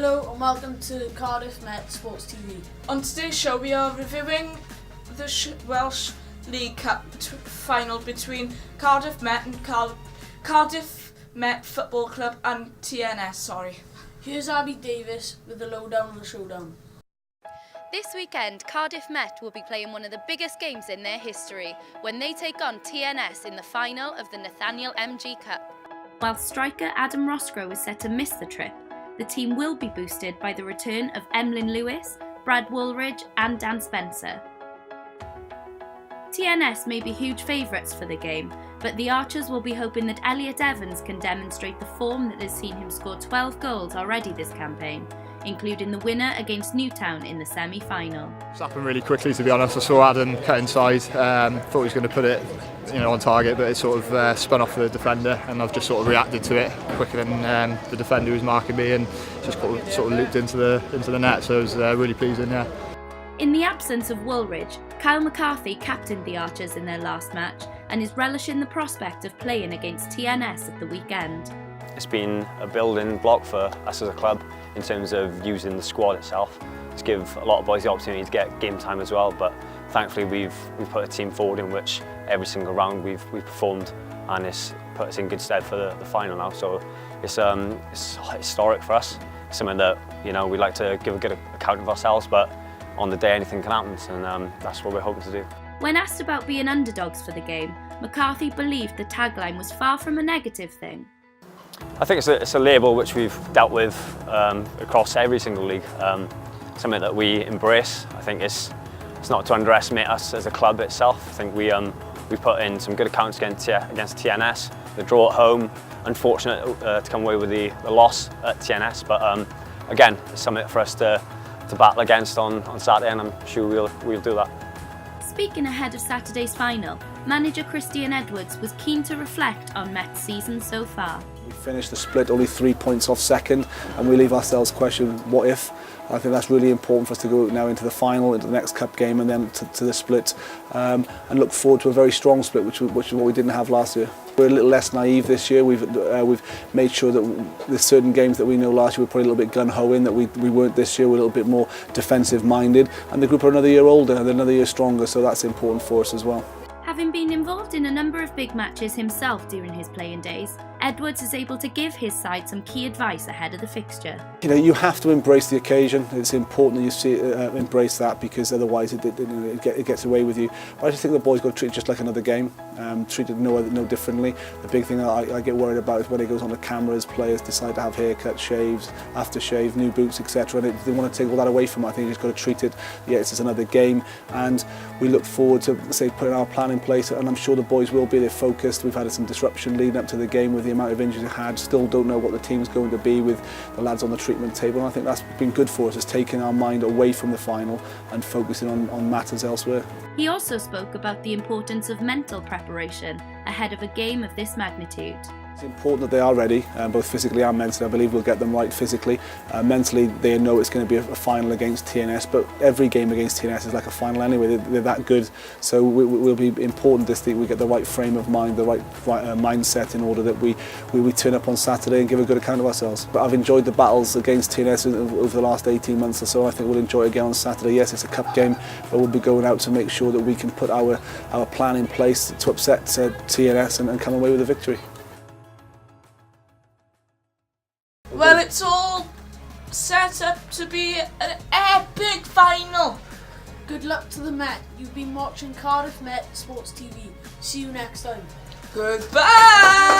Hello and welcome to Cardiff Met Sports TV. On today's show we are reviewing the Welsh League Cup final between Cardiff Met and Cardiff Met Football Club and TNS. Here's Abby Davis with the lowdown on the showdown. This weekend, Cardiff Met will be playing one of the biggest games in their history when they take on TNS in the final of the Nathaniel MG Cup. While striker Adam Roscoe is set to miss the trip, the team will be boosted by the return of Emlyn Lewis, Brad Woolridge and Dan Spencer. TNS may be huge favourites for the game, but the Archers will be hoping that Elliot Evans can demonstrate the form that has seen him score 12 goals already this campaign, including the winner against Newtown in the semi-final. It's happened really quickly, to be honest. I saw Adam cut inside, thought he was going to put it on target, but it sort of spun off the defender, and I've just sort of reacted to it quicker than the defender who was marking me, and just sort of looped into the net, so it was really pleasing, yeah. In the absence of Woolridge, Kyle McCarthy captained the Archers in their last match and is relishing the prospect of playing against TNS at the weekend. It's been a building block for us as a club in terms of using the squad itself to give a lot of boys the opportunity to get game time as well, but thankfully we've put a team forward in which every single round we've performed, and it's put us in good stead for the final now, so it's historic for us. It's something that we like to give a good account of ourselves, but on the day anything can happen, and that's what we're hoping to do. When asked about being underdogs for the game, McCarthy believed the tagline was far from a negative thing. I think it's a label which we've dealt with across every single league, something that we embrace. I think it's not to underestimate us as a club itself. I think we put in some good accounts against TNS, the draw at home, unfortunate to come away with the loss at TNS, but again, it's something for us to battle against on Saturday, and I'm sure we'll do that. Speaking ahead of Saturday's final, manager Christian Edwards was keen to reflect on Met's season so far. We finished the split only 3 points off second, and we leave ourselves question, what if? I think that's really important for us to go now into the final, into the next cup game, and then to the split, and look forward to a very strong split, which is what we didn't have last year. We're a little less naive this year. We've made sure that there's certain games that we know last year we're probably a little bit gun-ho in that we weren't this year. We're a little bit more defensive-minded, and the group are another year older and another year stronger, so that's important for us as well. Having been involved in a number of big matches himself during his playing days, Edwards is able to give his side some key advice ahead of the fixture. You have to embrace the occasion. It's important that you embrace that, because otherwise it gets away with you. But I just think the boys got to treat it just like another game, treat it no differently. The big thing I get worried about is when it goes on the cameras, players decide to have haircuts, shaves, aftershave, new boots, etc. And they want to take all that away from it. I think you just got to treat it, it's just another game, and we look forward to putting our plan in place, and I'm sure the boys will be. They're focused. We've had some disruption leading up to the game with the amount of injuries we had. Still don't know what the team's going to be with the lads on the treatment table, and I think that's been good for us. It's taking our mind away from the final and focusing on matters elsewhere. He also spoke about the importance of mental preparation ahead of a game of this magnitude. It's important that they are ready, both physically and mentally. I believe we'll get them right physically. Mentally, they know it's going to be a final against TNS, but every game against TNS is like a final anyway. They're that good, so we'll be important this week we get the right frame of mind, the right mindset, in order that we turn up on Saturday and give a good account of ourselves. But I've enjoyed the battles against TNS over the last 18 months or so. I think we'll enjoy it again on Saturday. Yes, it's a cup game, but we'll be going out to make sure that we can put our plan in place to upset TNS and come away with a victory. Well, it's all set up to be an epic final. Good luck to the Met. You've been watching Cardiff Met Sports TV. See you next time. Goodbye!